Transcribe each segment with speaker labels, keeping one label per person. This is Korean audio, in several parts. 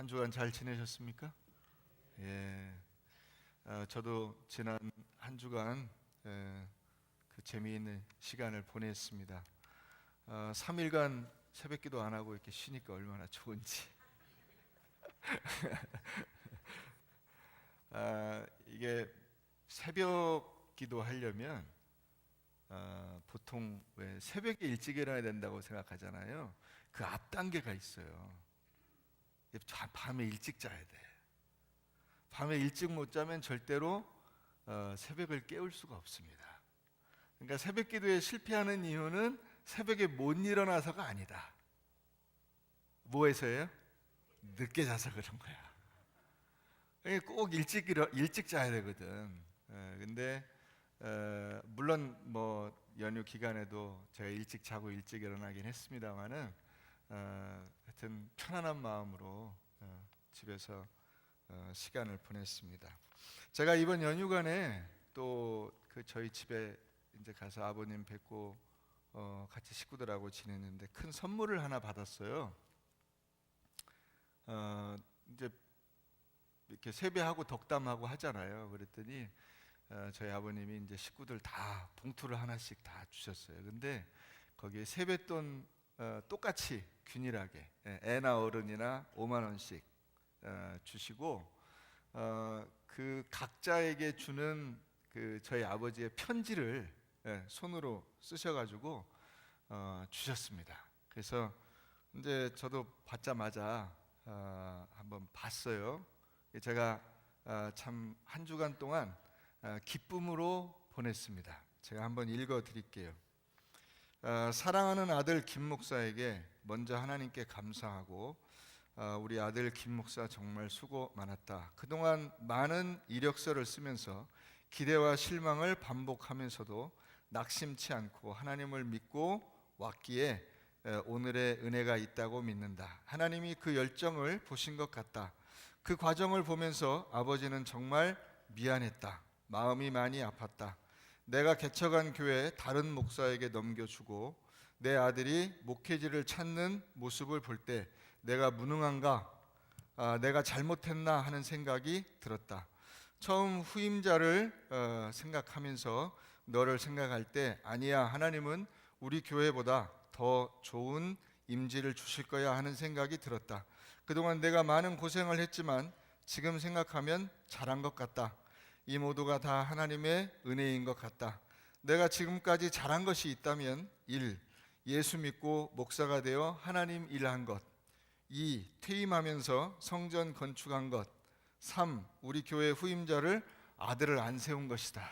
Speaker 1: 한 주간 잘 지내셨습니까? 예, 저도 지난 한 주간 그 재미있는 시간을 보냈습니다. 3일간 새벽기도 안 하고 이렇게 쉬니까 얼마나 좋은지. 이게 새벽 기도 하려면 보통 왜 새벽에 일찍 일어나야 된다고 생각하잖아요. 그 앞 단계가 있어요. 밤에 일찍 자야 돼. 밤에 일찍 못 자면 절대로 새벽을 깨울 수가 없습니다. 그러니까 새벽 기도에 실패하는 이유는 새벽에 못 일어나서가 아니다. 뭐해서예요? 늦게 자서 그런 거야. 그러니까 꼭 일찍 자야 되거든. 근데 물론 뭐 연휴 기간에도 제가 일찍 자고 일찍 일어나긴 했습니다만은 하여튼 편안한 마음으로 집에서 시간을 보냈습니다. 제가 이번 연휴간에 또 그 저희 집에 이제 가서 아버님 뵙고 같이 식구들하고 지냈는데 큰 선물을 하나 받았어요. 이제 이렇게 세배하고 덕담하고 하잖아요. 그랬더니 저희 아버님이 이제 식구들 다 봉투를 하나씩 다 주셨어요. 근데 거기에 세뱃돈 똑같이 균일하게 애나 어른이나 5만 원씩 주시고 그 각자에게 주는 그 저희 아버지의 편지를 손으로 쓰셔가지고 주셨습니다. 그래서 이제 저도 받자마자 한번 봤어요. 제가 참 한 주간 동안 기쁨으로 보냈습니다. 제가 한번 읽어드릴게요. 사랑하는 아들 김 목사에게 먼저 하나님께 감사하고 우리 아들 김 목사 정말 수고 많았다. 그동안 많은 이력서를 쓰면서 기대와 실망을 반복하면서도 낙심치 않고 하나님을 믿고 왔기에 오늘의 은혜가 있다고 믿는다. 하나님이 그 열정을 보신 것 같다. 그 과정을 보면서 아버지는 정말 미안했다. 마음이 많이 아팠다. 내가 개척한 교회 다른 목사에게 넘겨주고 내 아들이 목회지를 찾는 모습을 볼 때 내가 무능한가? 내가 잘못했나 하는 생각이 들었다. 처음 후임자를 생각하면서 너를 생각할 때 아니야, 하나님은 우리 교회보다 더 좋은 임지를 주실 거야 하는 생각이 들었다. 그동안 내가 많은 고생을 했지만 지금 생각하면 잘한 것 같다. 이 모두가 다 하나님의 은혜인 것 같다. 내가 지금까지 잘한 것이 있다면 1. 예수 믿고 목사가 되어 하나님 일한 것. 2. 퇴임하면서 성전 건축한 것. 3. 우리 교회 후임자를 아들을 안 세운 것이다.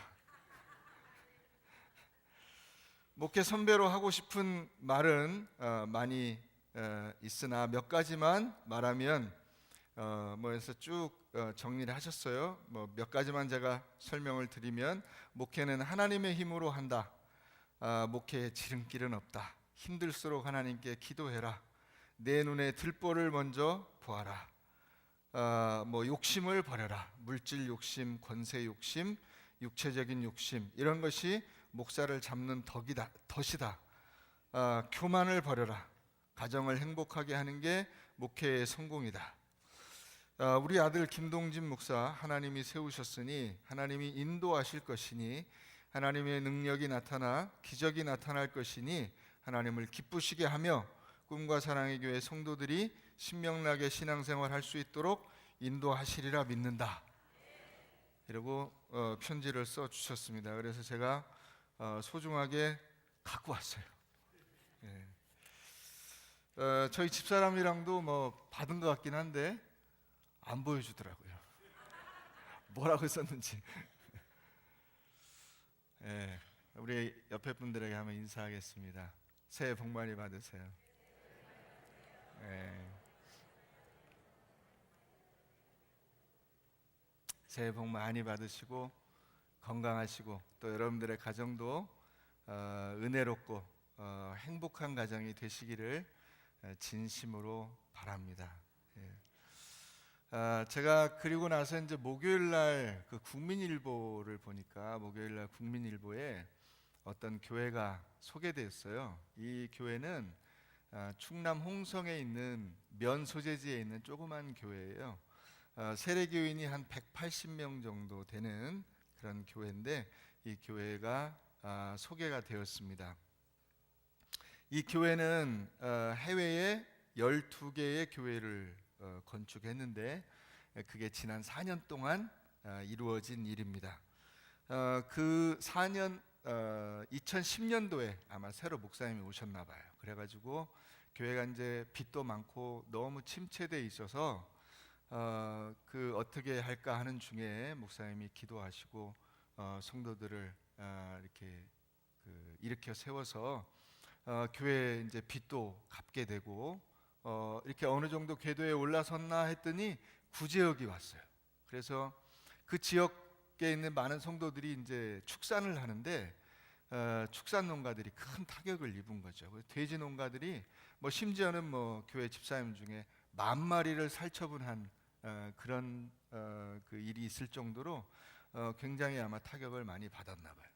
Speaker 1: 목회 선배로 하고 싶은 말은 많이 있으나 몇 가지만 말하면 뭐해서 쭉 정리를 하셨어요. 뭐 몇 가지만 제가 설명을 드리면 목회는 하나님의 힘으로 한다. 목회에 지름길은 없다. 힘들수록 하나님께 기도해라. 내 눈에 들보를 먼저 보아라. 뭐 욕심을 버려라. 물질 욕심, 권세 욕심, 육체적인 욕심 이런 것이 목사를 잡는 덫이다. 교만을 버려라. 가정을 행복하게 하는 게 목회의 성공이다. 우리 아들 김동진 목사 하나님이 세우셨으니 하나님이 인도하실 것이니 하나님의 능력이 나타나 기적이 나타날 것이니 하나님을 기쁘시게 하며 꿈과 사랑의 교회 성도들이 신명나게 신앙생활 할 수 있도록 인도하시리라 믿는다. 이러고 편지를 써 주셨습니다. 그래서 제가 소중하게 갖고 왔어요. 저희 집사람이랑도 뭐 받은 것 같긴 한데 안 보여주더라고요. 뭐라고 썼는지. 우리 옆에 분들에게 한번 인사하겠습니다. 새해 복 많이 받으세요. 새해 복 많이 받으시고 건강하시고 또 여러분들의 가정도 은혜롭고 행복한 가정이 되시기를 진심으로 바랍니다. 제가 그리고 나서 이제 목요일 날 그 국민일보를 보니까 목요일 날 국민일보에 어떤 교회가 소개됐어요. 이 교회는 충남 홍성에 있는 면 소재지에 있는 조그만 교회예요. 세례교인이 한 180명 정도 되는 그런 교회인데 이 교회가 소개가 되었습니다. 이 교회는 해외에 12개의 교회를 건축했는데 그게 지난 4년 동안 이루어진 일입니다. 그 4년 2010년도에 아마 새로 목사님이 오셨나 봐요. 그래가지고 교회가 이제 빚도 많고 너무 침체돼 있어서 그 어떻게 할까 하는 중에 목사님이 기도하시고 성도들을 이렇게 일으켜 세워서 교회 이제 빚도 갚게 되고 이렇게 어느 정도 궤도에 올라섰나 했더니 구제역이 왔어요. 그래서 그 지역에 있는 많은 성도들이 이제 축산을 하는데 축산 농가들이 큰 타격을 입은 거죠. 돼지 농가들이 심지어는 교회 집사님 중에 10,000마리를 살처분한 그런 그 일이 있을 정도로 굉장히 아마 타격을 많이 받았나 봐요.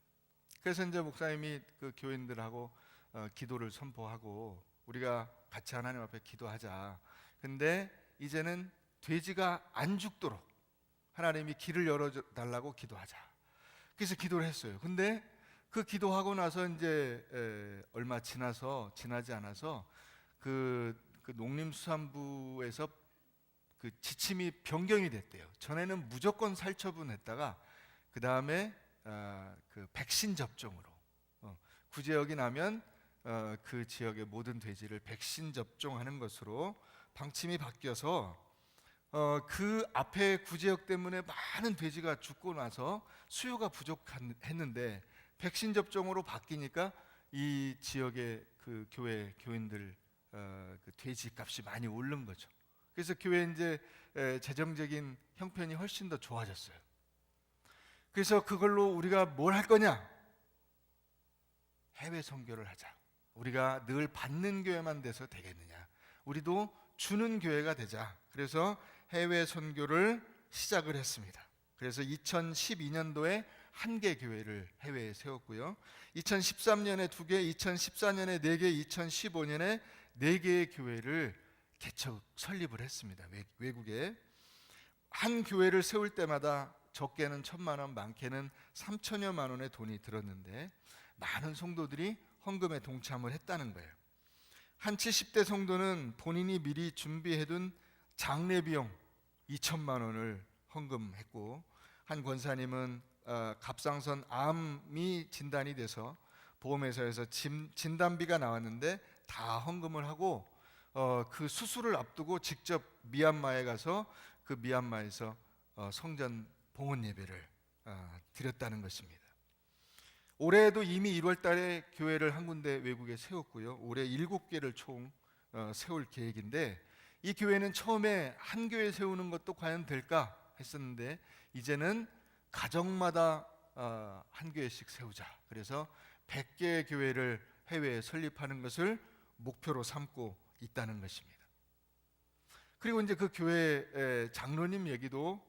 Speaker 1: 그래서 이제 목사님이 그 교인들하고 기도를 선포하고 우리가 같이 하나님 앞에 기도하자. 근데 이제는 돼지가 안 죽도록 하나님이 길을 열어달라고 기도하자. 그래서 기도를 했어요. 근데 그 기도하고 나서 이제 얼마 지나지 않아서 그 농림수산부에서 그 지침이 변경이 됐대요. 전에는 무조건 살처분했다가 그 다음에 그 백신 접종으로 구제역이 나면 그 지역의 모든 돼지를 백신 접종하는 것으로 방침이 바뀌어서 그 앞에 구제역 때문에 많은 돼지가 죽고 나서 수요가 부족했는데 백신 접종으로 바뀌니까 이 지역의 그 교회 교인들 그 돼지 값이 많이 오른 거죠. 그래서 교회 이제 재정적인 형편이 훨씬 더 좋아졌어요. 그래서 그걸로 우리가 뭘 할 거냐? 해외 선교를 하자. 우리가 늘 받는 교회만 돼서 되겠느냐? 우리도 주는 교회가 되자. 그래서 해외 선교를 시작을 했습니다. 그래서 2012년도에 1개 교회를 해외에 세웠고요. 2013년에 2개, 2014년에 4개, 2015년에 4개의 교회를 설립을 했습니다. 외국에. 한 교회를 세울 때마다 적게는 1,000만 원, 많게는 3천여만 원의 돈이 들었는데 많은 성도들이 헌금에 동참을 했다는 거예요. 한 70대 성도는 본인이 미리 준비해둔 장례 비용 2천만 원을 헌금했고, 한 권사님은 갑상선 암이 진단이 돼서 보험회사에서 진단비가 나왔는데 다 헌금을 하고 그 수술을 앞두고 직접 미얀마에 가서 그 미얀마에서 성전 봉헌 예배를 드렸다는 것입니다. 올해도 이미 1월 달에 교회를 한 군데 외국에 세웠고요. 올해 7개를 총 세울 계획인데, 이 교회는 처음에 한 교회 세우는 것도 과연 될까 했었는데 이제는 가정마다 한 교회씩 세우자. 그래서 100개의 교회를 해외에 설립하는 것을 목표로 삼고 있다는 것입니다. 그리고 이제 그 교회 장로님 얘기도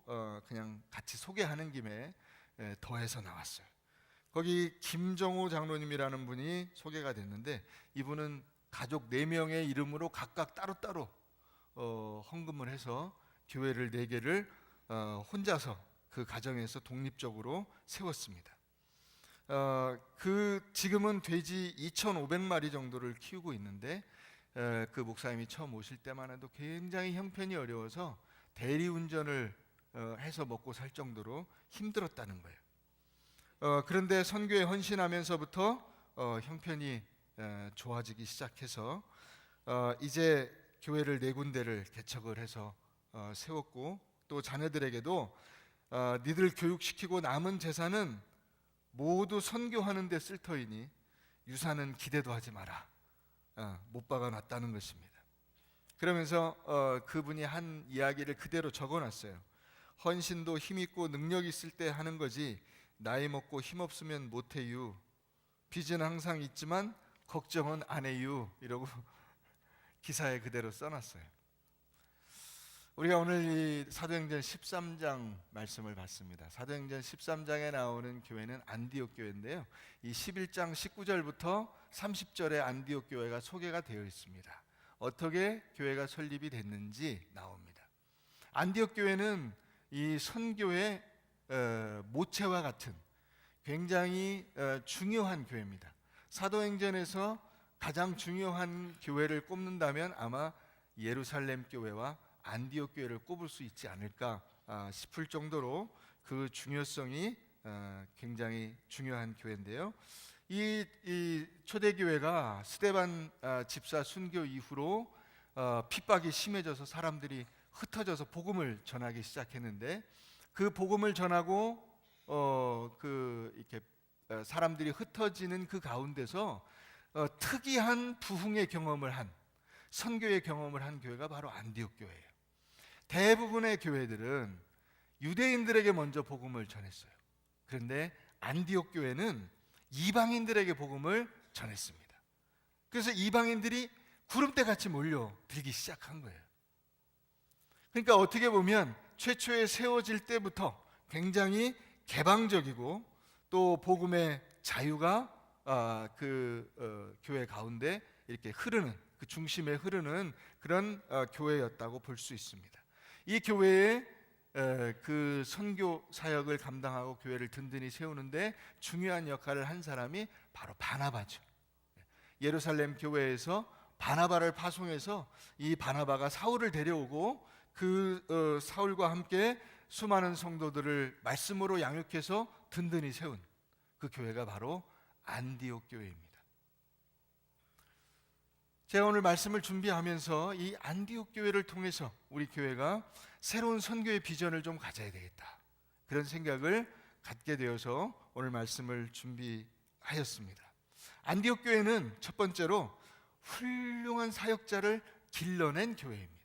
Speaker 1: 그냥 같이 소개하는 김에 더해서 나왔어요. 거기 김정호 장로님이라는 분이 소개가 됐는데, 이분은 가족 4명의 이름으로 각각 따로따로 헌금을 해서 교회를 4개를 혼자서 그 가정에서 독립적으로 세웠습니다. 지금은 돼지 2,500마리 정도를 키우고 있는데 그 목사님이 처음 오실 때만 해도 굉장히 형편이 어려워서 대리운전을 해서 먹고 살 정도로 힘들었다는 거예요. 그런데 선교에 헌신하면서부터 형편이 좋아지기 시작해서 이제 교회를 4군데를 개척을 해서 세웠고, 또 자녀들에게도 니들 교육시키고 남은 재산은 모두 선교하는 데 쓸 터이니 유산은 기대도 하지 마라. 못 박아놨다는 것입니다. 그러면서 그분이 한 이야기를 그대로 적어놨어요. 헌신도 힘있고 능력 있을 때 하는 거지 나이 먹고 힘없으면 못해유. 빚은 항상 있지만 걱정은 안 해유. 이러고 기사에 그대로 써놨어요. 우리가 오늘 이 사도행전 13장 말씀을 봤습니다. 사도행전 13장에 나오는 교회는 안디옥 교회인데요. 이 11장 19절부터 30절에 안디옥 교회가 소개가 되어 있습니다. 어떻게 교회가 설립이 됐는지 나옵니다. 안디옥 교회는 이 선교의 모체와 같은 굉장히 중요한 교회입니다. 사도행전에서 가장 중요한 교회를 꼽는다면 아마 예루살렘 교회와 안디옥 교회를 꼽을 수 있지 않을까 싶을 정도로 그 중요성이 굉장히 중요한 교회인데요. 이 초대교회가 스데반 집사 순교 이후로 핍박이 심해져서 사람들이 흩어져서 복음을 전하기 시작했는데, 그 복음을 전하고 이렇게 사람들이 흩어지는 그 가운데서 특이한 부흥의 경험을 한, 선교의 경험을 한 교회가 바로 안디옥 교회예요. 대부분의 교회들은 유대인들에게 먼저 복음을 전했어요. 그런데 안디옥 교회는 이방인들에게 복음을 전했습니다. 그래서 이방인들이 구름대같이 몰려들기 시작한 거예요. 그러니까 어떻게 보면 최초에 세워질 때부터 굉장히 개방적이고 또 복음의 자유가 교회 가운데 이렇게 흐르는, 그 중심에 흐르는 그런 교회였다고 볼 수 있습니다. 이 교회의 그 선교 사역을 감당하고 교회를 든든히 세우는데 중요한 역할을 한 사람이 바로 바나바죠. 예루살렘 교회에서 바나바를 파송해서 이 바나바가 사울을 데려오고 그 사울과 함께 수많은 성도들을 말씀으로 양육해서 든든히 세운 그 교회가 바로 안디옥 교회입니다. 제가 오늘 말씀을 준비하면서 이 안디옥 교회를 통해서 우리 교회가 새로운 선교의 비전을 좀 가져야 되겠다, 그런 생각을 갖게 되어서 오늘 말씀을 준비하였습니다. 안디옥 교회는 첫 번째로 훌륭한 사역자를 길러낸 교회입니다.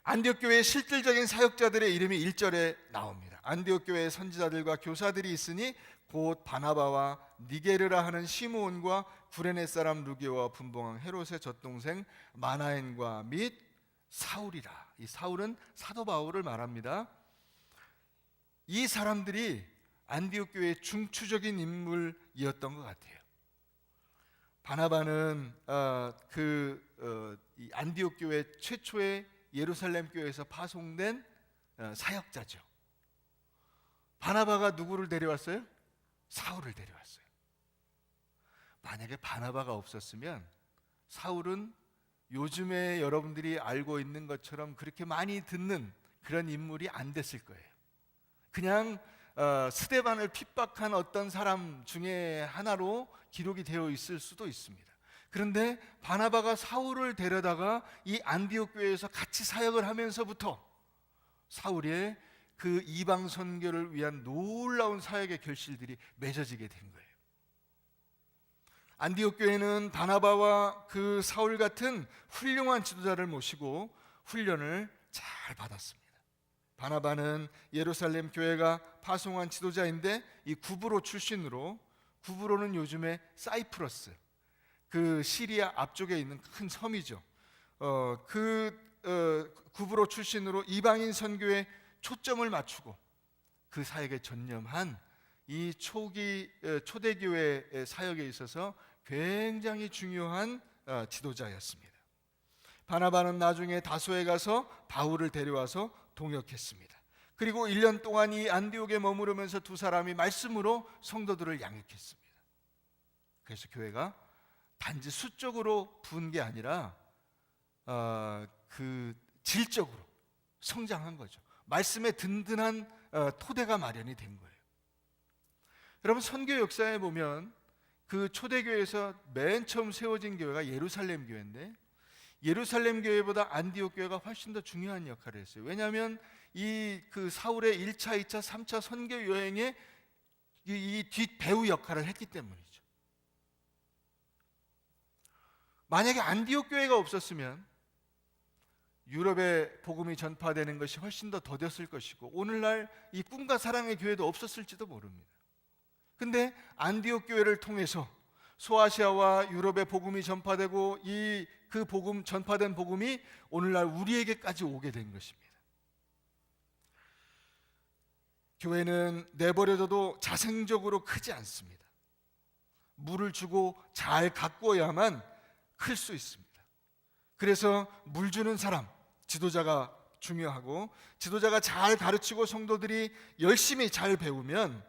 Speaker 1: 안디옥 교회의 실질적인 사역자들의 이름이 1절에 나옵니다. 안디옥 교회의 선지자들과 교사들이 있으니 곧 바나바와 니게르라 하는 시므온과 구레네 사람 루기오와 분봉왕 헤롯의 젖동생 마나엔과 및 사울이라. 이 사울은 사도 바울을 말합니다. 이 사람들이 안디옥 교회의 중추적인 인물이었던 것 같아요. 바나바는 이 안디옥 교회 최초의 예루살렘 교회에서 파송된 사역자죠. 바나바가 누구를 데려왔어요? 사울을 데려왔어요. 만약에 바나바가 없었으면 사울은 요즘에 여러분들이 알고 있는 것처럼 그렇게 많이 듣는 그런 인물이 안 됐을 거예요. 그냥 스데반을 핍박한 어떤 사람 중에 하나로 기록이 되어 있을 수도 있습니다. 그런데 바나바가 사울을 데려다가 이 안디옥 교회에서 같이 사역을 하면서부터 사울의 그 이방 선교를 위한 놀라운 사역의 결실들이 맺어지게 된 거예요. 안디옥 교회는 바나바와 그 사울 같은 훌륭한 지도자를 모시고 훈련을 잘 받았습니다. 바나바는 예루살렘 교회가 파송한 지도자인데 이 구브로 출신으로, 구브로는 요즘의 사이프러스, 그 시리아 앞쪽에 있는 큰 섬이죠. 구브로 출신으로 이방인 선교에 초점을 맞추고 그 사역에 전념한 이 초대교회 사역에 있어서 굉장히 중요한 지도자였습니다. 바나바는 나중에 다소에 가서 바울을 데려와서 동역했습니다. 그리고 1년 동안 이 안디옥에 머무르면서 두 사람이 말씀으로 성도들을 양육했습니다. 그래서 교회가 단지 수적으로 부은 게 아니라 그 질적으로 성장한 거죠. 말씀의 든든한 토대가 마련이 된 거예요. 여러분, 선교 역사에 보면 그 초대교회에서 맨 처음 세워진 교회가 예루살렘 교회인데, 예루살렘 교회보다 안디옥 교회가 훨씬 더 중요한 역할을 했어요. 왜냐하면 그 사울의 1차, 2차, 3차 선교 여행에 이 뒷배우 역할을 했기 때문이죠. 만약에 안디옥 교회가 없었으면 유럽에 복음이 전파되는 것이 훨씬 더 더뎠을 것이고, 오늘날 이 꿈과 사랑의 교회도 없었을지도 모릅니다. 근데 안디옥 교회를 통해서 소아시아와 유럽에 복음이 전파되고 이 그 복음, 전파된 복음이 오늘날 우리에게까지 오게 된 것입니다. 교회는 내버려둬도 자생적으로 크지 않습니다. 물을 주고 잘 가꾸어야만 클 수 있습니다. 그래서 물 주는 사람, 지도자가 중요하고, 지도자가 잘 가르치고 성도들이 열심히 잘 배우면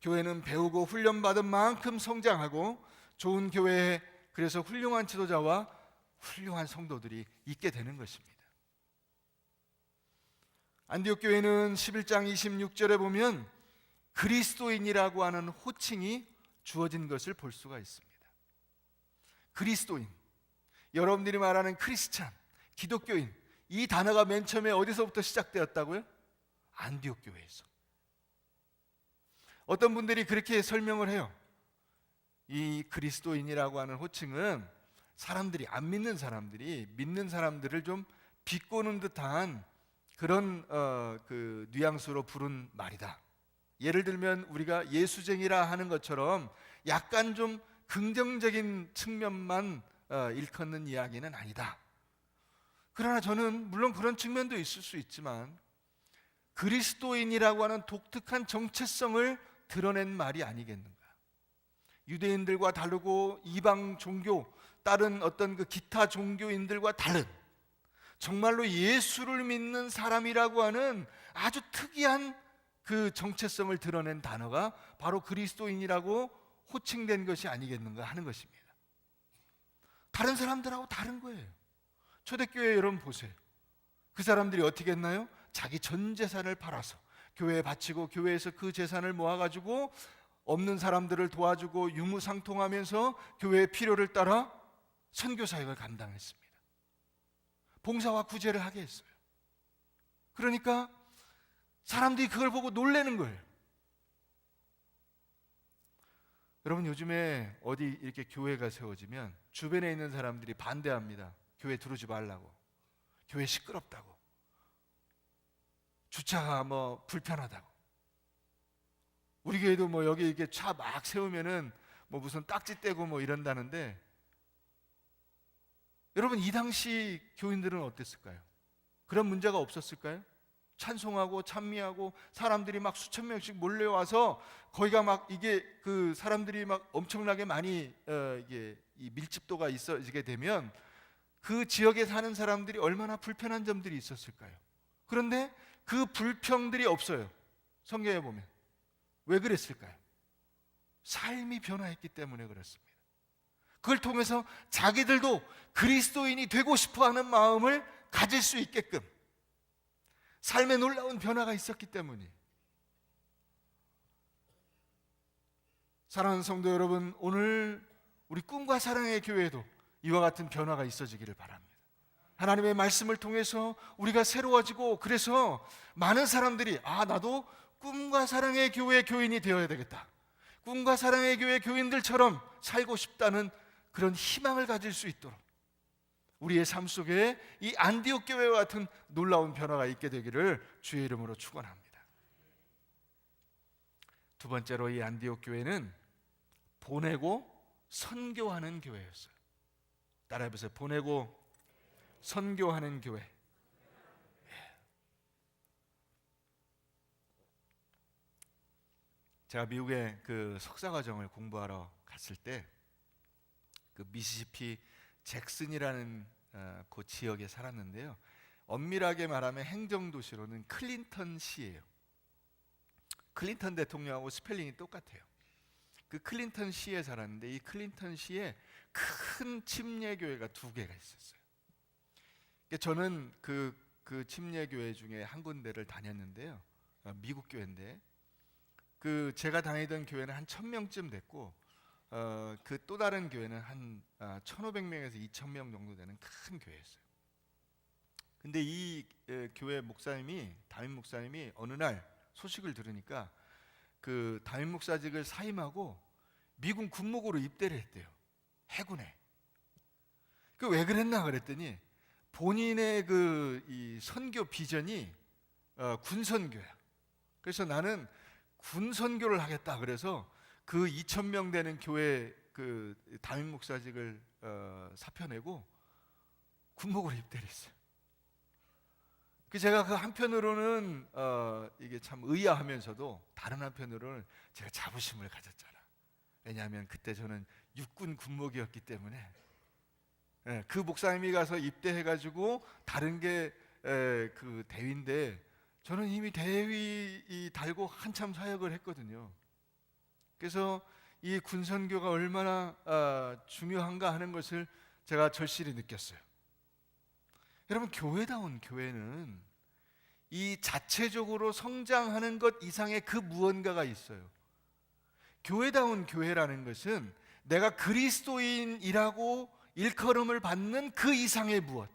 Speaker 1: 교회는 배우고 훈련받은 만큼 성장하고, 좋은 교회에 그래서 훌륭한 지도자와 훌륭한 성도들이 있게 되는 것입니다. 안디옥 교회는 11장 26절에 보면 그리스도인이라고 하는 호칭이 주어진 것을 볼 수가 있습니다. 그리스도인, 여러분들이 말하는 크리스찬, 기독교인, 이 단어가 맨 처음에 어디서부터 시작되었다고요? 안디옥 교회에서. 어떤 분들이 그렇게 설명을 해요. 이 그리스도인이라고 하는 호칭은 사람들이, 안 믿는 사람들이 믿는 사람들을 좀 비꼬는 듯한 그런 그 뉘앙스로 부른 말이다. 예를 들면 우리가 예수쟁이라 하는 것처럼 약간 좀 긍정적인 측면만 일컫는 이야기는 아니다. 그러나 저는 물론 그런 측면도 있을 수 있지만 그리스도인이라고 하는 독특한 정체성을 드러낸 말이 아니겠는가. 유대인들과 다르고 이방 종교, 다른 어떤 그 기타 종교인들과 다른 정말로 예수를 믿는 사람이라고 하는 아주 특이한 그 정체성을 드러낸 단어가 바로 그리스도인이라고 호칭된 것이 아니겠는가 하는 것입니다. 다른 사람들하고 다른 거예요. 초대교회 여러분 보세요. 그 사람들이 어떻게 했나요? 자기 전 재산을 팔아서 교회에 바치고, 교회에서 그 재산을 모아가지고 없는 사람들을 도와주고 유무상통하면서 교회의 필요를 따라 선교사역을 감당했습니다. 봉사와 구제를 하게 했어요. 그러니까 사람들이 그걸 보고 놀라는 거예요. 여러분, 요즘에 어디 이렇게 교회가 세워지면 주변에 있는 사람들이 반대합니다. 교회 들어오지 말라고, 교회 시끄럽다고, 주차가 뭐 불편하다고. 우리 교회도 뭐 여기 이렇게 차 막 세우면은 뭐 무슨 딱지 떼고 뭐 이런다는데, 여러분 이 당시 교인들은 어땠을까요? 그런 문제가 없었을까요? 찬송하고 찬미하고 사람들이 막 수천 명씩 몰려와서 거기가 막 이게 그 사람들이 막 엄청나게 많이 이게 이 밀집도가 있어지게 되면 그 지역에 사는 사람들이 얼마나 불편한 점들이 있었을까요? 그런데 그 불평들이 없어요. 성경에 보면. 왜 그랬을까요? 삶이 변화했기 때문에 그렇습니다. 그걸 통해서 자기들도 그리스도인이 되고 싶어하는 마음을 가질 수 있게끔 삶에 놀라운 변화가 있었기 때문이에요. 사랑하는 성도 여러분, 오늘 우리 꿈과 사랑의 교회에도 이와 같은 변화가 있어지기를 바랍니다. 하나님의 말씀을 통해서 우리가 새로워지고, 그래서 많은 사람들이 나도 꿈과 사랑의 교회 교인이 되어야 되겠다, 꿈과 사랑의 교회 교인들처럼 살고 싶다는 그런 희망을 가질 수 있도록 우리의 삶 속에 이 안디옥 교회와 같은 놀라운 변화가 있게 되기를 주의 이름으로 축원합니다. 두 번째로, 이 안디옥 교회는 보내고 선교하는 교회였어요. 따라해보세요. 보내고 선교하는 교회. 제가 미국에 그 석사과정을 공부하러 갔을 때 그 미시시피 잭슨이라는 그 지역에 살았는데요. 엄밀하게 말하면 행정도시로는 클린턴시예요. 클린턴 대통령하고 스펠링이 똑같아요. 그 클린턴시에 살았는데, 이 클린턴시에 큰 침례교회가 두 개가 있었어요. 저는 그 침례교회 중에 한 군데를 다녔는데요. 미국 교회인데, 그 제가 다니던 교회는 한 1000명쯤 됐고, 그 또 다른 교회는 한 1500명에서 2000명 정도 되는 큰 교회였어요. 근데 이 교회 목사님이, 담임 목사님이 어느 날 소식을 들으니까 그 담임 목사직을 사임하고 미군 군목으로 입대를 했대요. 해군에. 그 왜 그랬나 그랬더니 본인의 이 선교 비전이 군선교야. 그래서 나는 군선교를 하겠다. 그래서 그 2000명 되는 교회 그 담임 목사직을 사표내고 군복으로 입대를 했어요. 제가 그 한편으로는 이게 참 의아하면서도 다른 한편으로는 제가 자부심을 가졌잖아. 왜냐하면 그때 저는 육군 군목이었기 때문에 그 목사님이 가서 입대해가지고 다른 게 그 대위인데 저는 이미 대위 달고 한참 사역을 했거든요. 그래서 이 군선교가 얼마나 중요한가 하는 것을 제가 절실히 느꼈어요. 여러분, 교회다운 교회는 이 자체적으로 성장하는 것 이상의 그 무언가가 있어요. 교회다운 교회라는 것은 내가 그리스도인이라고 일컬음을 받는 그 이상의 무엇,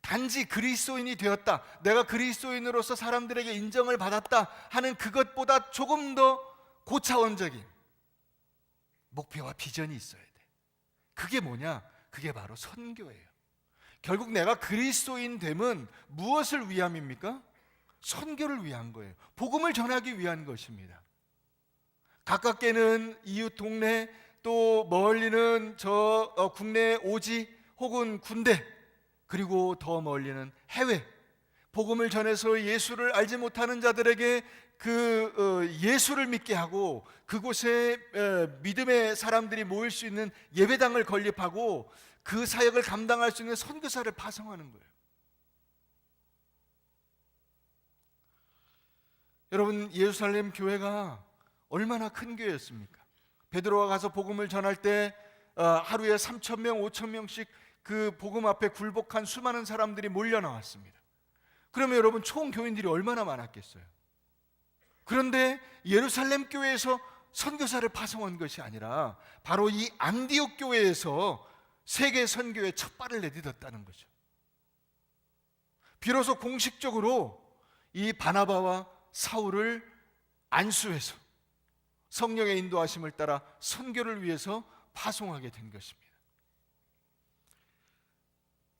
Speaker 1: 단지 그리스도인이 되었다, 내가 그리스도인으로서 사람들에게 인정을 받았다 하는 그것보다 조금 더 고차원적인 목표와 비전이 있어야 돼. 그게 뭐냐? 그게 바로 선교예요. 결국 내가 그리스도인 됨은 무엇을 위함입니까? 선교를 위한 거예요. 복음을 전하기 위한 것입니다. 가깝게는 이웃 동네, 또 멀리는 저 국내 오지 혹은 군대, 그리고 더 멀리는 해외, 복음을 전해서 예수를 알지 못하는 자들에게 그 예수를 믿게 하고 그곳에 믿음의 사람들이 모일 수 있는 예배당을 건립하고 그 사역을 감당할 수 있는 선교사를 파송하는 거예요. 여러분, 예루살렘 교회가 얼마나 큰 교회였습니까? 베드로가 가서 복음을 전할 때 하루에 3,000명, 5,000명씩 그 복음 앞에 굴복한 수많은 사람들이 몰려 나왔습니다. 그러면 여러분, 총 교인들이 얼마나 많았겠어요? 그런데 예루살렘 교회에서 선교사를 파송한 것이 아니라 바로 이 안디옥 교회에서 세계 선교의 첫 발을 내딛었다는 거죠. 비로소 공식적으로 이 바나바와 사울을 안수해서 성령의 인도하심을 따라 선교를 위해서 파송하게 된 것입니다.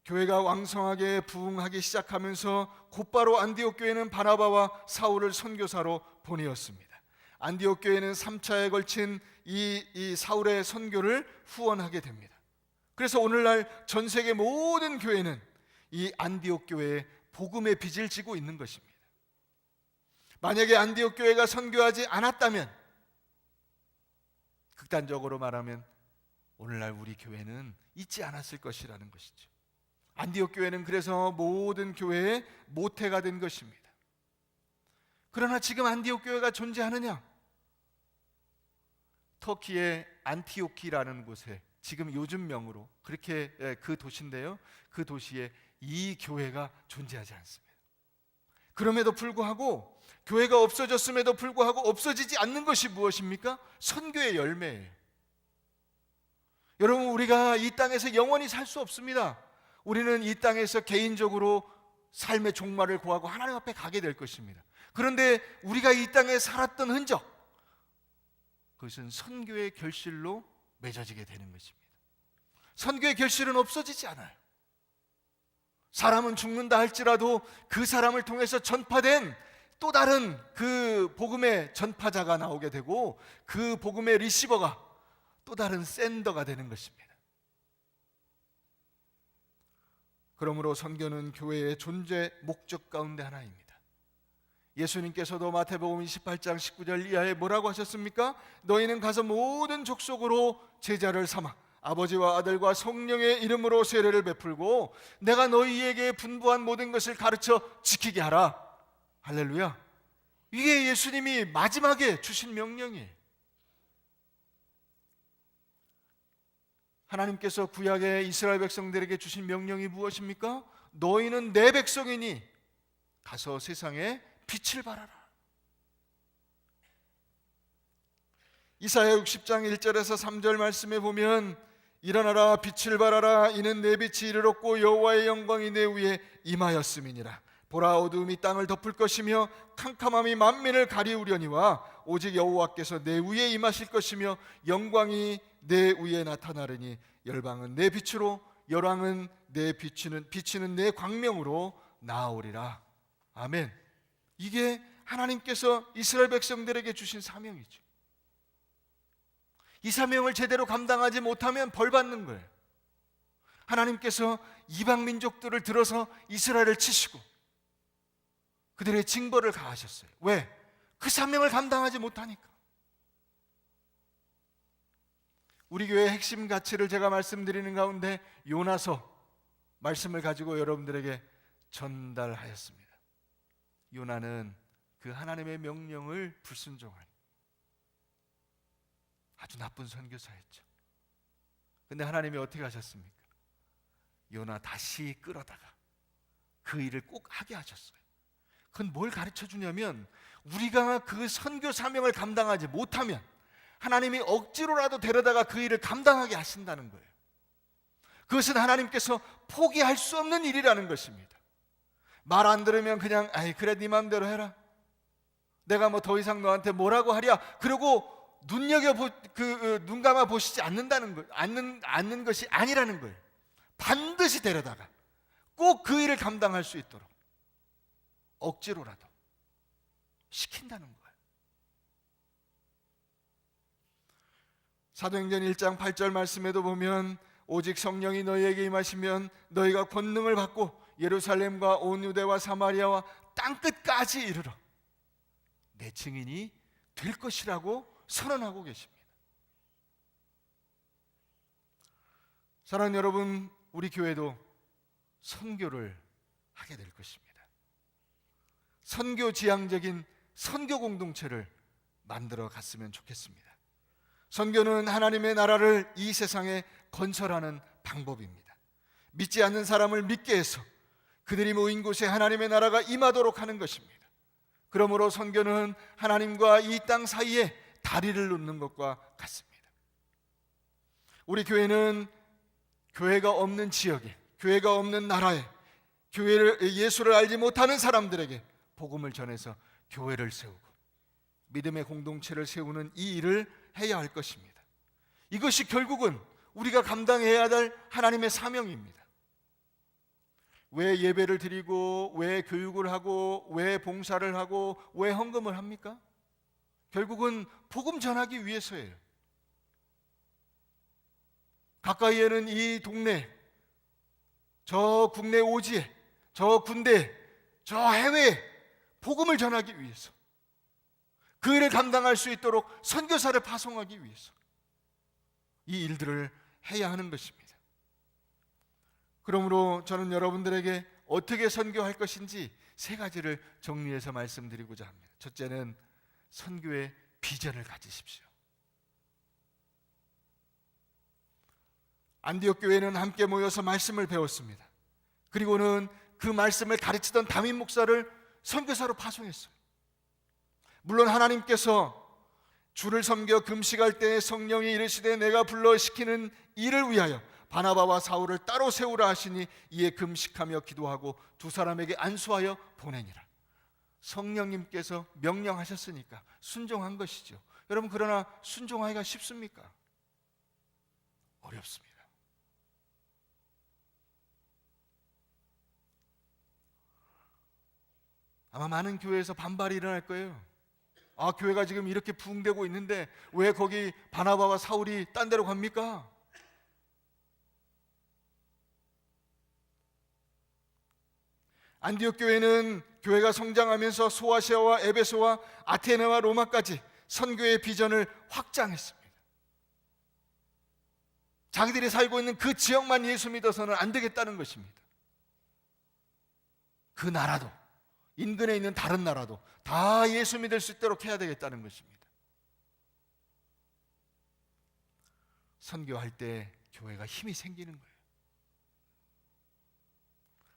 Speaker 1: 교회가 왕성하게 부흥하기 시작하면서 곧바로 안디옥 교회는 바나바와 사울을 선교사로 보내었습니다. 안디옥 교회는 3차에 걸친 이 사울의 선교를 후원하게 됩니다. 그래서 오늘날 전 세계 모든 교회는 이 안디옥 교회의 복음의 빚을 지고 있는 것입니다. 만약에 안디옥 교회가 선교하지 않았다면, 극단적으로 말하면 오늘날 우리 교회는 있지 않았을 것이라는 것이죠. 안디옥 교회는 그래서 모든 교회의 모태가 된 것입니다. 그러나 지금 안디옥 교회가 존재하느냐? 터키의 안티오키라는 곳에 지금 요즘 명으로 그렇게 그 도시인데요, 그 도시에 이 교회가 존재하지 않습니다. 그럼에도 불구하고, 교회가 없어졌음에도 불구하고 없어지지 않는 것이 무엇입니까? 선교의 열매예요. 여러분, 우리가 이 땅에서 영원히 살 수 없습니다. 우리는 이 땅에서 개인적으로 삶의 종말을 구하고 하나님 앞에 가게 될 것입니다. 그런데 우리가 이 땅에 살았던 흔적, 그것은 선교의 결실로 맺어지게 되는 것입니다. 선교의 결실은 없어지지 않아요. 사람은 죽는다 할지라도 그 사람을 통해서 전파된 또 다른 그 복음의 전파자가 나오게 되고 그 복음의 리시버가 또 다른 샌더가 되는 것입니다. 그러므로 선교는 교회의 존재 목적 가운데 하나입니다. 예수님께서도 마태복음 28장 19절 이하에 뭐라고 하셨습니까? 너희는 가서 모든 족속으로 제자를 삼아 아버지와 아들과 성령의 이름으로 세례를 베풀고 내가 너희에게 분부한 모든 것을 가르쳐 지키게 하라. 할렐루야. 이게 예수님이 마지막에 주신 명령이에요. 하나님께서 구약의 이스라엘 백성들에게 주신 명령이 무엇입니까? 너희는 내 백성이니 가서 세상에 빛을 발하라. 이사야 60장 1절에서 3절 말씀에 보면 일어나라 빛을 발하라 이는 내 빛이 이르렀고 여호와의 영광이 내 위에 임하였음이니라. 보라 어두움이 땅을 덮을 것이며 캄캄함이 만민을 가리우려니와 오직 여호와께서 내 위에 임하실 것이며 영광이 내 위에 나타나르니 열방은 내 빛으로 열왕은 내 비치는 내 광명으로 나아오리라. 아멘. 이게 하나님께서 이스라엘 백성들에게 주신 사명이죠. 이 사명을 제대로 감당하지 못하면 벌 받는 거예요. 하나님께서 이방 민족들을 들어서 이스라엘을 치시고 그들의 징벌을 가하셨어요. 왜? 그 사명을 감당하지 못하니까. 우리 교회의 핵심 가치를 제가 말씀드리는 가운데 요나서 말씀을 가지고 여러분들에게 전달하였습니다. 요나는 그 하나님의 명령을 불순종한 아주 나쁜 선교사였죠. 근데 하나님이 어떻게 하셨습니까? 요나 다시 끌어다가 그 일을 꼭 하게 하셨어요. 그건 뭘 가르쳐 주냐면, 우리가 그 선교 사명을 감당하지 못하면 하나님이 억지로라도 데려다가 그 일을 감당하게 하신다는 거예요. 그것은 하나님께서 포기할 수 없는 일이라는 것입니다. 말 안 들으면 그냥 그래 네 마음대로 해라, 내가 뭐 더 이상 너한테 뭐라고 하랴, 그리고 눈 감아 보시지 않는 것이 아니라는 거예요. 반드시 데려다가 꼭 그 일을 감당할 수 있도록 억지로라도 시킨다는 거예요. 사도행전 1장 8절 말씀에도 보면, 오직 성령이 너희에게 임하시면 너희가 권능을 받고 예루살렘과 온 유대와 사마리아와 땅끝까지 이르러 내 증인이 될 것이라고 선언하고 계십니다. 사랑하는 여러분, 우리 교회도 선교를 하게 될 것입니다. 선교 지향적인 선교 공동체를 만들어 갔으면 좋겠습니다. 선교는 하나님의 나라를 이 세상에 건설하는 방법입니다. 믿지 않는 사람을 믿게 해서 그들이 모인 곳에 하나님의 나라가 임하도록 하는 것입니다. 그러므로 선교는 하나님과 이 땅 사이에 다리를 놓는 것과 같습니다. 우리 교회는 교회가 없는 지역에, 교회가 없는 나라에, 예수를 알지 못하는 사람들에게 복음을 전해서 교회를 세우고 믿음의 공동체를 세우는 이 일을 해야 할 것입니다. 이것이 결국은 우리가 감당해야 될 하나님의 사명입니다. 왜 예배를 드리고, 왜 교육을 하고, 왜 봉사를 하고, 왜 헌금을 합니까? 결국은 복음 전하기 위해서예요. 가까이에는 이 동네, 저 국내 오지에, 저 군대, 저 해외에 복음을 전하기 위해서, 그 일을 감당할 수 있도록 선교사를 파송하기 위해서 이 일들을 해야 하는 것입니다. 그러므로 저는 여러분들에게 어떻게 선교할 것인지 세 가지를 정리해서 말씀드리고자 합니다. 첫째는 선교의 비전을 가지십시오. 안디옥 교회는 함께 모여서 말씀을 배웠습니다. 그리고는 그 말씀을 가르치던 담임 목사를 선교사로 파송했어요. 물론 하나님께서 주를 섬겨 금식할 때 성령이 이르시되 내가 불러 시키는 일을 위하여 바나바와 사울을 따로 세우라 하시니 이에 금식하며 기도하고 두 사람에게 안수하여 보내니라. 성령님께서 명령하셨으니까 순종한 것이죠. 여러분, 그러나 순종하기가 쉽습니까? 어렵습니다. 아마 많은 교회에서 반발이 일어날 거예요. 교회가 지금 이렇게 부흥되고 있는데 왜 거기 바나바와 사울이 딴 데로 갑니까? 안디옥 교회는 교회가 성장하면서 소아시아와 에베소와 아테네와 로마까지 선교의 비전을 확장했습니다. 자기들이 살고 있는 그 지역만 예수 믿어서는 안 되겠다는 것입니다. 그 나라도, 인근에 있는 다른 나라도 다 예수 믿을 수 있도록 해야 되겠다는 것입니다. 선교할 때 교회가 힘이 생기는 거예요.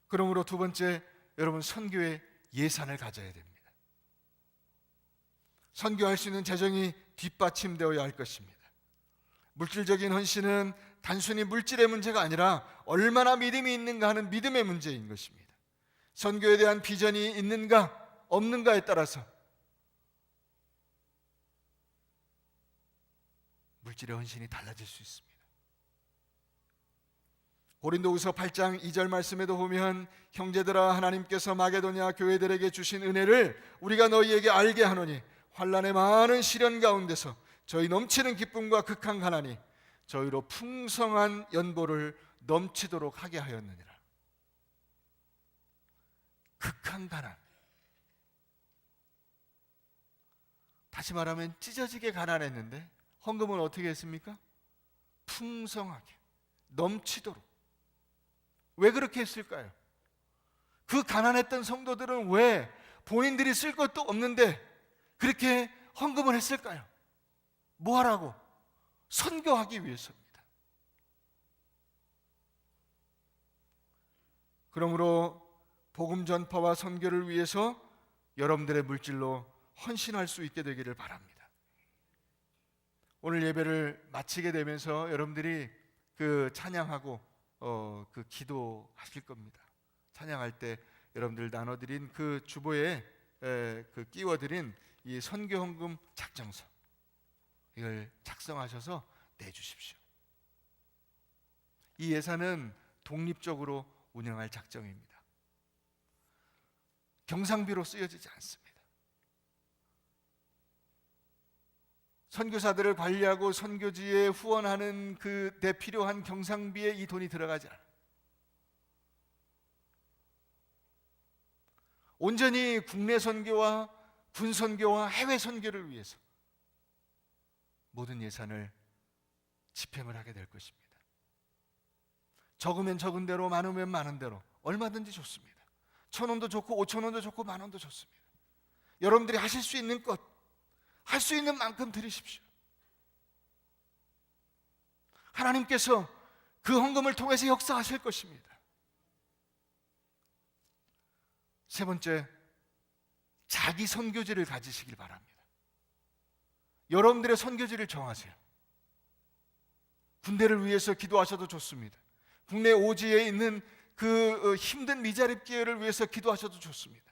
Speaker 1: 그러므로 두 번째, 여러분, 선교의 예산을 가져야 됩니다. 선교할 수 있는 재정이 뒷받침되어야 할 것입니다. 물질적인 헌신은 단순히 물질의 문제가 아니라 얼마나 믿음이 있는가 하는 믿음의 문제인 것입니다. 선교에 대한 비전이 있는가 없는가에 따라서 물질의 헌신이 달라질 수 있습니다. 고린도후서 8장 2절 말씀에도 보면 형제들아, 하나님께서 마게도냐 교회들에게 주신 은혜를 우리가 너희에게 알게 하노니 환난의 많은 시련 가운데서 저희 넘치는 기쁨과 극한 가난이 저희로 풍성한 연보를 넘치도록 하게 하였느니라. 극한 가난. 다시 말하면 찢어지게 가난했는데 헌금은 어떻게 했습니까? 풍성하게, 넘치도록. 왜 그렇게 했을까요? 그 가난했던 성도들은 왜 본인들이 쓸 것도 없는데 그렇게 헌금을 했을까요? 뭐 하라고? 선교하기 위해서입니다. 그러므로 복음 전파와 선교를 위해서 여러분들의 물질로 헌신할 수 있게 되기를 바랍니다. 오늘 예배를 마치게 되면서 여러분들이 그 찬양하고 그 기도하실 겁니다. 찬양할 때 여러분들 나눠드린 그 주보에 그 끼워드린 이 선교 헌금 작정서, 이걸 작성하셔서 내주십시오. 이 예산은 독립적으로 운영할 작정입니다. 경상비로 쓰여지지 않습니다. 선교사들을 관리하고 선교지에 후원하는 그 데 필요한 경상비에 이 돈이 들어가지 않아요. 온전히 국내 선교와 군 선교와 해외 선교를 위해서 모든 예산을 집행을 하게 될 것입니다. 적으면 적은 대로, 많으면 많은 대로 얼마든지 좋습니다. 1,000원도 좋고 5,000원도 좋고 10,000원도 좋습니다. 여러분들이 하실 수 있는 것, 할 수 있는 만큼 드리십시오. 하나님께서 그 헌금을 통해서 역사하실 것입니다. 세 번째, 자기 선교지를 가지시길 바랍니다. 여러분들의 선교지를 정하세요. 군대를 위해서 기도하셔도 좋습니다. 국내 오지에 있는 그 힘든 미자립 기회를 위해서 기도하셔도 좋습니다.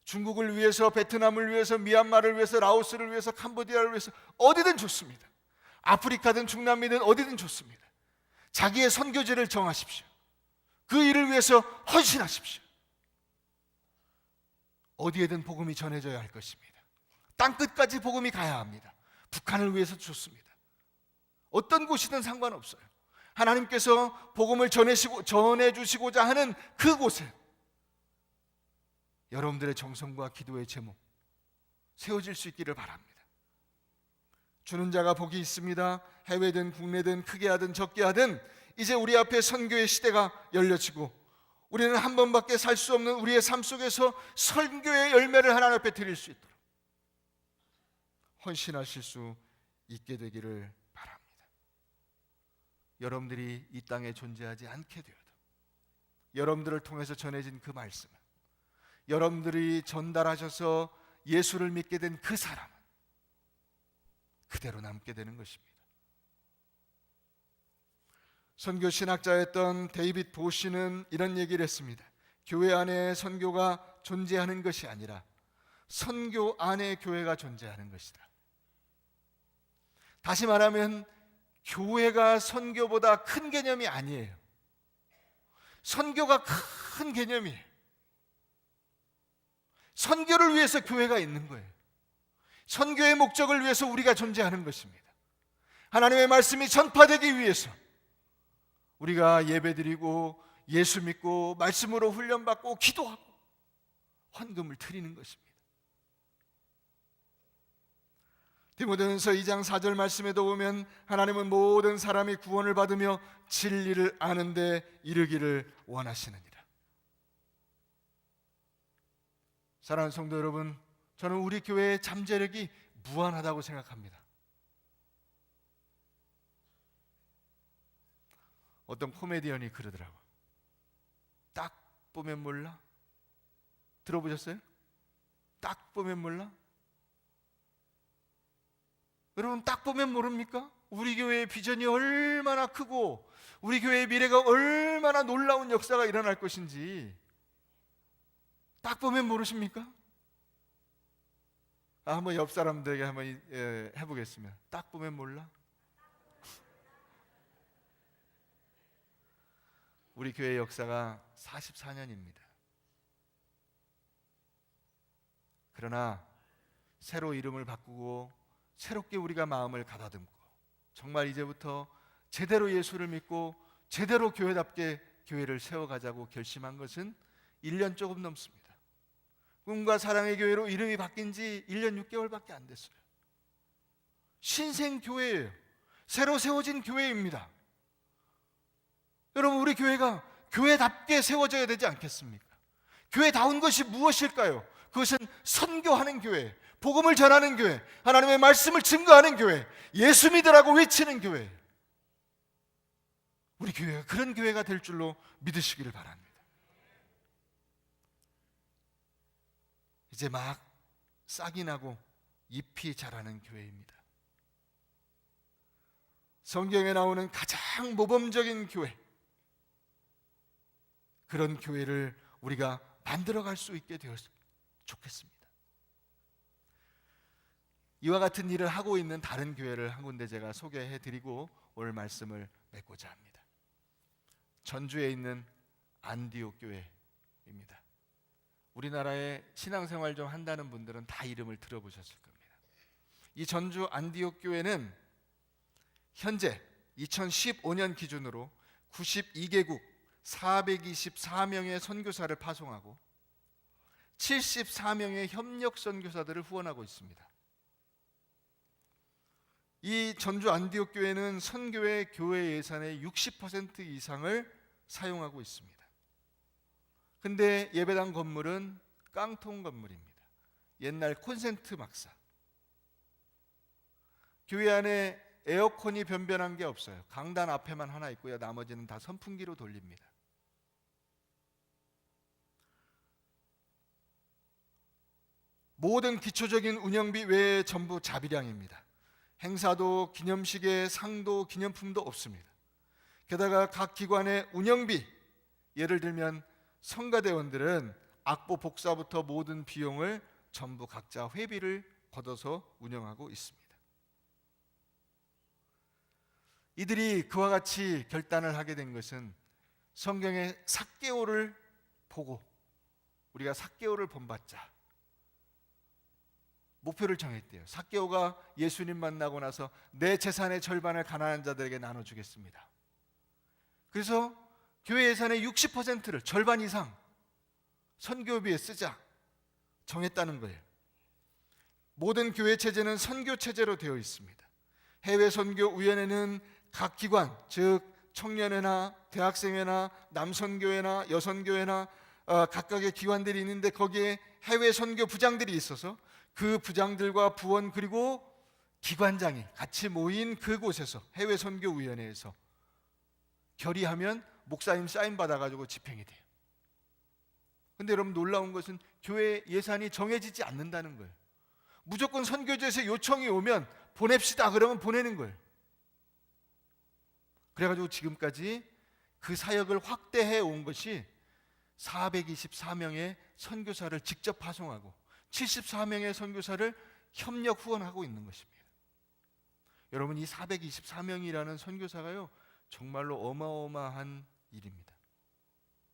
Speaker 1: 중국을 위해서, 베트남을 위해서, 미얀마를 위해서, 라오스를 위해서, 캄보디아를 위해서 어디든 좋습니다. 아프리카든 중남미든 어디든 좋습니다. 자기의 선교지를 정하십시오. 그 일을 위해서 헌신하십시오. 어디에든 복음이 전해져야 할 것입니다. 땅끝까지 복음이 가야 합니다. 북한을 위해서도 좋습니다. 어떤 곳이든 상관없어요. 하나님께서 복음을 전해주시고자 하는 그곳에 여러분들의 정성과 기도의 제목 세워질 수 있기를 바랍니다. 주는 자가 복이 있습니다. 해외든 국내든 크게 하든 적게 하든 이제 우리 앞에 선교의 시대가 열려지고 우리는 한 번밖에 살 수 없는 우리의 삶 속에서 선교의 열매를 하나님 앞에 드릴 수 있도록 헌신하실 수 있게 되기를 바랍니다. 여러분들이 이 땅에 존재하지 않게 되어도 여러분들을 통해서 전해진 그 말씀은, 여러분들이 전달하셔서 예수를 믿게 된 그 사람은 그대로 남게 되는 것입니다. 선교 신학자였던 데이빗 보시는 이런 얘기를 했습니다. 교회 안에 선교가 존재하는 것이 아니라 선교 안에 교회가 존재하는 것이다. 다시 말하면 교회가 선교보다 큰 개념이 아니에요. 선교가 큰 개념이에요. 선교를 위해서 교회가 있는 거예요. 선교의 목적을 위해서 우리가 존재하는 것입니다. 하나님의 말씀이 전파되기 위해서 우리가 예배드리고 예수 믿고 말씀으로 훈련받고 기도하고 헌금을 드리는 것입니다. 디모데전서 2장 4절 말씀에도 보면 하나님은 모든 사람이 구원을 받으며 진리를 아는 데 이르기를 원하시느니라. 사랑하는 성도 여러분, 저는 우리 교회의 잠재력이 무한하다고 생각합니다. 어떤 코미디언이 그러더라고. 딱 보면 몰라? 들어보셨어요? 딱 보면 몰라? 여러분, 딱 보면 모릅니까? 우리 교회의 비전이 얼마나 크고 우리 교회의 미래가 얼마나 놀라운 역사가 일어날 것인지 딱 보면 모르십니까? 한번 옆 사람들에게 한번 해보겠습니다. 딱 보면 몰라? 우리 교회 역사가 44년입니다. 그러나 새로 이름을 바꾸고 새롭게 우리가 마음을 가다듬고 정말 이제부터 제대로 예수를 믿고 제대로 교회답게 교회를 세워가자고 결심한 것은 1년 조금 넘습니다. 꿈과 사랑의 교회로 이름이 바뀐 지 1년 6개월밖에 안 됐어요. 신생교회예요. 새로 세워진 교회입니다. 여러분, 우리 교회가 교회답게 세워져야 되지 않겠습니까? 교회다운 것이 무엇일까요? 그것은 선교하는 교회, 복음을 전하는 교회, 하나님의 말씀을 증거하는 교회, 예수 믿으라고 외치는 교회. 우리 교회가 그런 교회가 될 줄로 믿으시기를 바랍니다. 이제 막 싹이 나고 잎이 자라는 교회입니다. 성경에 나오는 가장 모범적인 교회, 그런 교회를 우리가 만들어갈 수 있게 되었으면 좋겠습니다. 이와 같은 일을 하고 있는 다른 교회를 한 군데 제가 소개해드리고 오늘 말씀을 맺고자 합니다. 전주에 있는 안디옥 교회입니다. 우리나라에 신앙생활 좀 한다는 분들은 다 이름을 들어보셨을 겁니다. 이 전주 안디옥 교회는 현재 2015년 기준으로 92개국 424명의 선교사를 파송하고 74명의 협력 선교사들을 후원하고 있습니다. 이 전주 안디옥 교회는 선교회 교회 예산의 60% 이상을 사용하고 있습니다. 근데 예배당 건물은 깡통 건물입니다. 옛날 콘센트 막사. 교회 안에 에어컨이 변변한 게 없어요. 강단 앞에만 하나 있고요. 나머지는 다 선풍기로 돌립니다. 모든 기초적인 운영비 외에 전부 자비량입니다. 행사도 기념식에 상도 기념품도 없습니다. 게다가 각 기관의 운영비, 예를 들면 성가대원들은 악보 복사부터 모든 비용을 전부 각자 회비를 걷어서 운영하고 있습니다. 이들이 그와 같이 결단을 하게 된 것은 성경의 삭개오를 보고 우리가 삭개오를 본받자 목표를 정했대요. 삭개오가 예수님 만나고 나서 내 재산의 절반을 가난한 자들에게 나눠주겠습니다. 그래서 교회 예산의 60%를 절반 이상 선교비에 쓰자 정했다는 거예요. 모든 교회 체제는 선교 체제로 되어 있습니다. 해외 선교위원회는 각 기관, 즉 청년회나 대학생회나 남선교회나 여선교회나 각각의 기관들이 있는데 거기에 해외 선교 부장들이 있어서 그 부장들과 부원 그리고 기관장이 같이 모인 그곳에서 해외 선교위원회에서 결의하면 목사님 사인 받아가지고 집행이 돼요. 근데 여러분, 놀라운 것은 교회 예산이 정해지지 않는다는 거예요. 무조건 선교지에서 요청이 오면 보냅시다 그러면 보내는 거예요. 그래가지고 지금까지 그 사역을 확대해 온 것이 424명의 선교사를 직접 파송하고 74명의 선교사를 협력 후원하고 있는 것입니다. 여러분, 이 424명이라는 선교사가요 정말로 어마어마한 일입니다.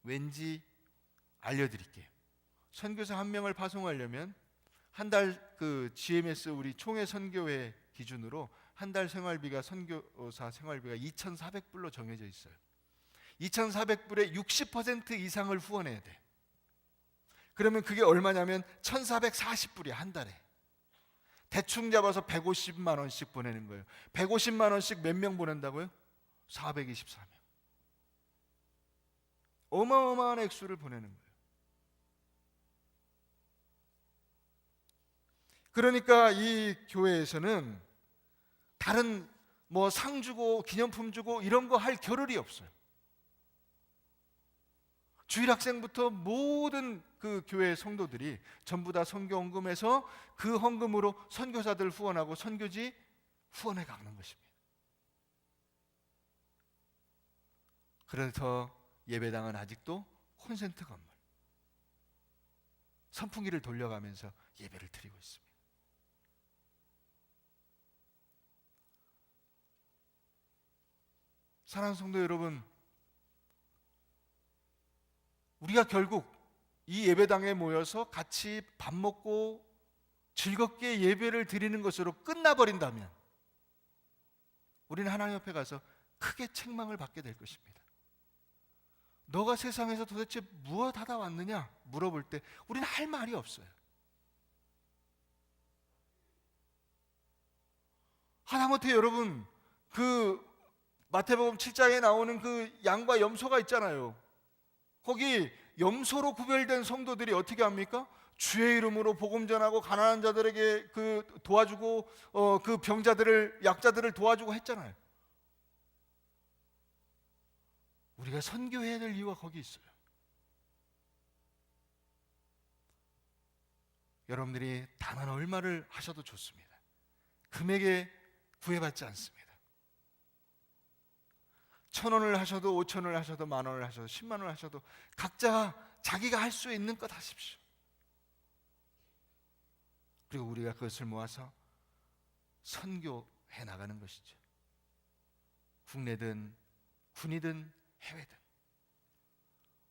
Speaker 1: 왠지 알려드릴게요. 선교사 한 명을 파송하려면 한 달 그 GMS 우리 총회 선교회 기준으로 한 달 생활비가 선교사 생활비가 2,400불로 정해져 있어요. 2,400불의 60% 이상을 후원해야 돼. 그러면 그게 얼마냐면 1,440불이야 한 달에. 대충 잡아서 150만 원씩 보내는 거예요. 150만 원씩 몇 명 보낸다고요? 424명. 어마어마한 액수를 보내는 거예요. 그러니까 이 교회에서는 다른 뭐 상 주고 기념품 주고 이런 거 할 겨를이 없어요. 주일학생부터 모든 그 교회 성도들이 전부 다 선교 헌금해서 그 헌금으로 선교사들 후원하고 선교지 후원해 가는 것입니다. 그래서 예배당은 아직도 콘센트 건물, 선풍기를 돌려가면서 예배를 드리고 있습니다. 사랑하는 성도 여러분, 우리가 결국 이 예배당에 모여서 같이 밥 먹고 즐겁게 예배를 드리는 것으로 끝나버린다면 우리는 하나님 앞에 가서 크게 책망을 받게 될 것입니다. 너가 세상에서 도대체 무엇 하다 왔느냐 물어볼 때 우리는 할 말이 없어요. 하다못해 여러분, 그 마태복음 7장에 나오는 그 양과 염소가 있잖아요. 거기 염소로 구별된 성도들이 어떻게 합니까? 주의 이름으로 복음 전하고 가난한 자들에게 그 도와주고 그 병자들을, 약자들을 도와주고 했잖아요. 우리가 선교해야 될 이유가 거기 있어요. 여러분들이 단한 얼마를 하셔도 좋습니다. 금액에 구애받지 않습니다. 1,000원을 하셔도 5,000원을 하셔도 10,000원을 하셔도 10만 원을 하셔도 각자 자기가 할 수 있는 것 하십시오. 그리고 우리가 그것을 모아서 선교해 나가는 것이죠. 국내든 군이든 해외든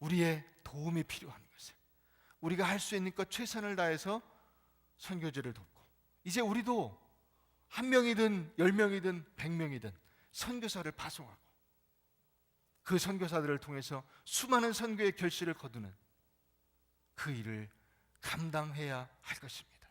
Speaker 1: 우리의 도움이 필요한 것을, 우리가 할 수 있는 것 최선을 다해서 선교지를 돕고, 이제 우리도 1명이든 10명이든 100명이든 선교사를 파송하고 그 선교사들을 통해서 수많은 선교의 결실을 거두는 그 일을 감당해야 할 것입니다.